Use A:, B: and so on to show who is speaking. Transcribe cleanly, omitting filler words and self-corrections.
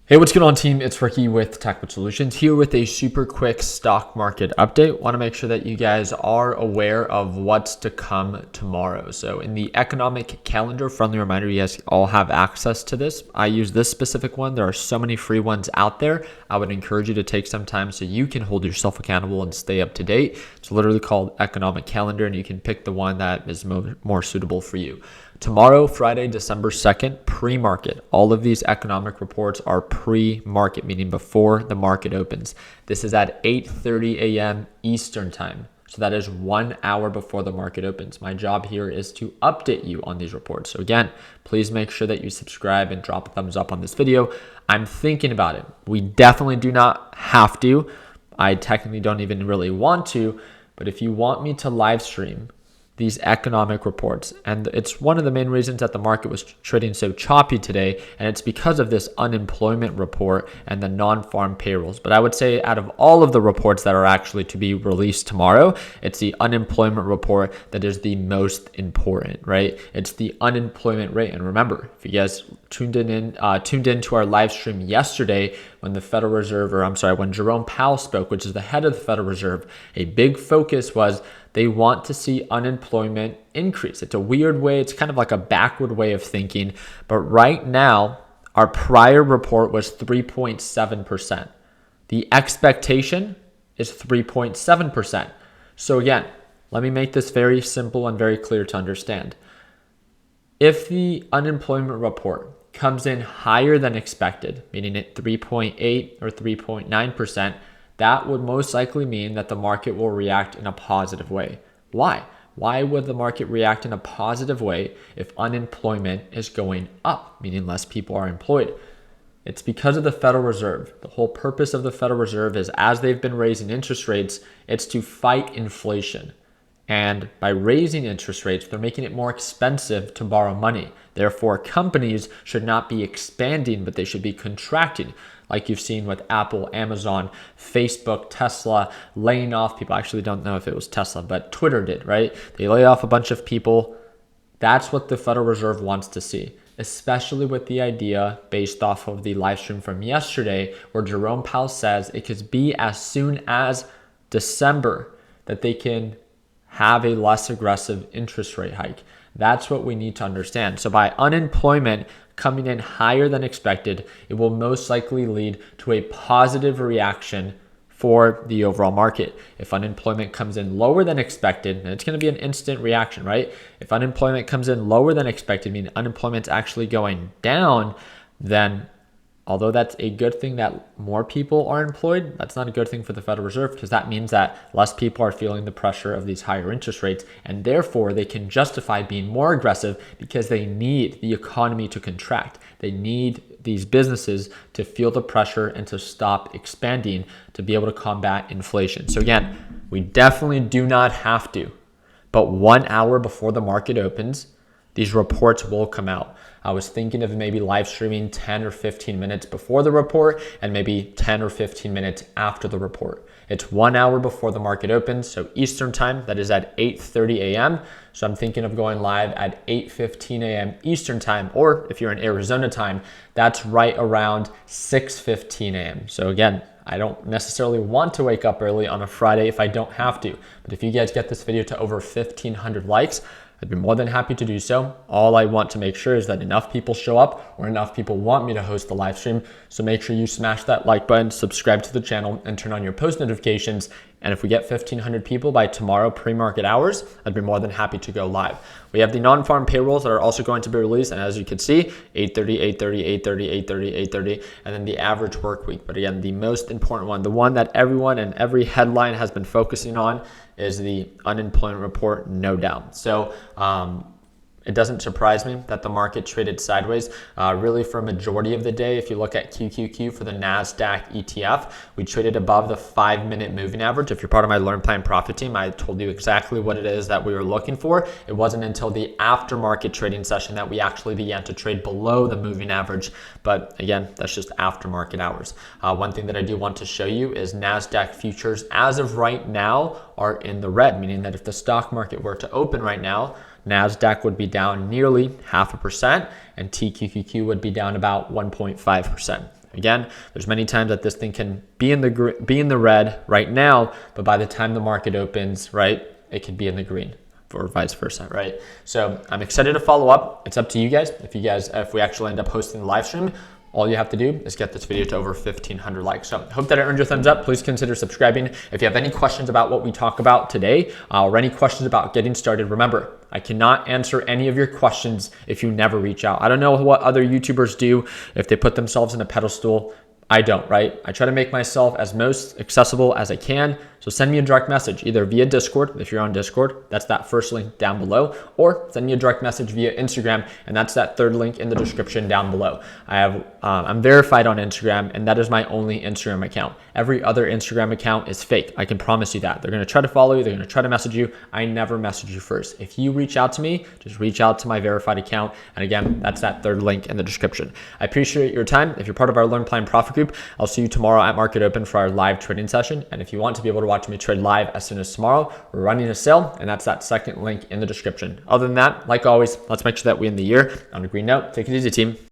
A: Hey, what's going on, team? It's Ricky with Tech Solutions here with a super quick stock market update. Want to make sure that you guys are aware of what's to come tomorrow. So in the economic calendar, friendly reminder, you guys all have access to this. I use this specific one. There are so many free ones out there. I would encourage you to take some time so you can hold yourself accountable and stay up to date. It's literally called economic calendar, and you can pick the one that is more suitable for you. Tomorrow, Friday, December 2nd, pre-market. All of these economic reports are pre-market, meaning before the market opens. This is at 8:30 a.m. Eastern time. So that is 1 hour before the market opens. My job here is to update you on these reports. So again, please make sure that you subscribe and drop a thumbs up on this video. I'm thinking about it. We definitely do not have to. I technically don't even really want to, but if you want me to live stream these economic reports, and it's one of the main reasons that the market was trading so choppy today, and it's because of this unemployment report and the non-farm payrolls. But I would say out of all of the reports that are actually to be released tomorrow, it's the unemployment report that is the most important, right? It's the unemployment rate. And remember, if you guys tuned into our live stream yesterday when when Jerome Powell spoke, which is the head of the Federal Reserve, a big focus was they want to see unemployment increase. It's a weird way. It's kind of like a backward way of thinking. But right now, our prior report was 3.7%. The expectation is 3.7%. So again, let me make this very simple and very clear to understand. If the unemployment report comes in higher than expected, meaning at 3.8 or 3.9%, that would most likely mean that the market will react in a positive way. Why? Why would the market react in a positive way if unemployment is going up, meaning less people are employed? It's because of the Federal Reserve. The whole purpose of the Federal Reserve is, as they've been raising interest rates, it's to fight inflation. And by raising interest rates, they're making it more expensive to borrow money. Therefore, companies should not be expanding, but they should be contracting, like you've seen with Apple, Amazon, Facebook, Tesla, laying off people. I actually don't know if it was Tesla, but Twitter did, right? They laid off a bunch of people. That's what the Federal Reserve wants to see, especially with the idea based off of the live stream from yesterday, where Jerome Powell says it could be as soon as December that they can have a less aggressive interest rate hike. That's what we need to understand. So by unemployment coming in higher than expected, it will most likely lead to a positive reaction for the overall market. If unemployment comes in lower than expected, and it's going to be an instant reaction, right? If unemployment comes in lower than expected, meaning unemployment's actually going down, then although that's a good thing that more people are employed, that's not a good thing for the Federal Reserve, because that means that less people are feeling the pressure of these higher interest rates, and therefore they can justify being more aggressive because they need the economy to contract. They need these businesses to feel the pressure and to stop expanding to be able to combat inflation. So again, we definitely do not have to, but 1 hour before the market opens, these reports will come out. I was thinking of maybe live streaming 10 or 15 minutes before the report and maybe 10 or 15 minutes after the report. It's 1 hour before the market opens, so Eastern time, that is at 8:30 a.m. So I'm thinking of going live at 8:15 a.m. Eastern time, or if you're in Arizona time, that's right around 6:15 a.m. So again, I don't necessarily want to wake up early on a Friday if I don't have to. But if you guys get this video to over 1,500 likes, I'd be more than happy to do so. All I want to make sure is that enough people show up or enough people want me to host the live stream. So make sure you smash that like button, subscribe to the channel, and turn on your post notifications. And if we get 1,500 people by tomorrow pre-market hours, I'd be more than happy to go live. We have the non-farm payrolls that are also going to be released. And as you can see, 8:30, 8:30, 8:30, 8:30, 8:30, and then the average work week. But again, the most important one, the one that everyone and every headline has been focusing on, is the unemployment report, no doubt. So it doesn't surprise me that the market traded sideways really for a majority of the day. If you look at QQQ for the NASDAQ ETF, we traded above the 5-minute moving average. If you're part of my Learn Plan Profit team, I told you exactly what it is that we were looking for. It wasn't until the aftermarket trading session that we actually began to trade below the moving average. But again, that's just aftermarket hours. One thing that I do want to show you is NASDAQ futures as of right now are in the red, meaning that if the stock market were to open right now, NASDAQ would be down nearly 0.5%, and TQQQ would be down about 1.5%. Again, there's many times that this thing can be in the red right now, but by the time the market opens, right, it could be in the green, or vice versa, right? So I'm excited to follow up. It's up to you guys. If we actually end up hosting the live stream, all you have to do is get this video to over 1,500 likes. So hope that it earned your thumbs up. Please consider subscribing. If you have any questions about what we talk about today, or any questions about getting started, remember, I cannot answer any of your questions if you never reach out. I don't know what other YouTubers do if they put themselves in a pedestal. I don't, right? I try to make myself as most accessible as I can. So send me a direct message, either via Discord, if you're on Discord, that's that first link down below, or send me a direct message via Instagram, and that's that third link in the description down below. I'm verified on Instagram, and that is my only Instagram account. Every other Instagram account is fake. I can promise you that. They're gonna try to follow you, they're gonna try to message you. I never message you first. If you reach out to me, just reach out to my verified account. And again, that's that third link in the description. I appreciate your time. If you're part of our Learn Plan Profit group, I'll see you tomorrow at Market Open for our live trading session. And if you want to be able to watch me trade live as soon as tomorrow, we're running a sale, and that's that second link in the description. Other than that, like always, let's make sure that we end the year on a green note. Take it easy, team.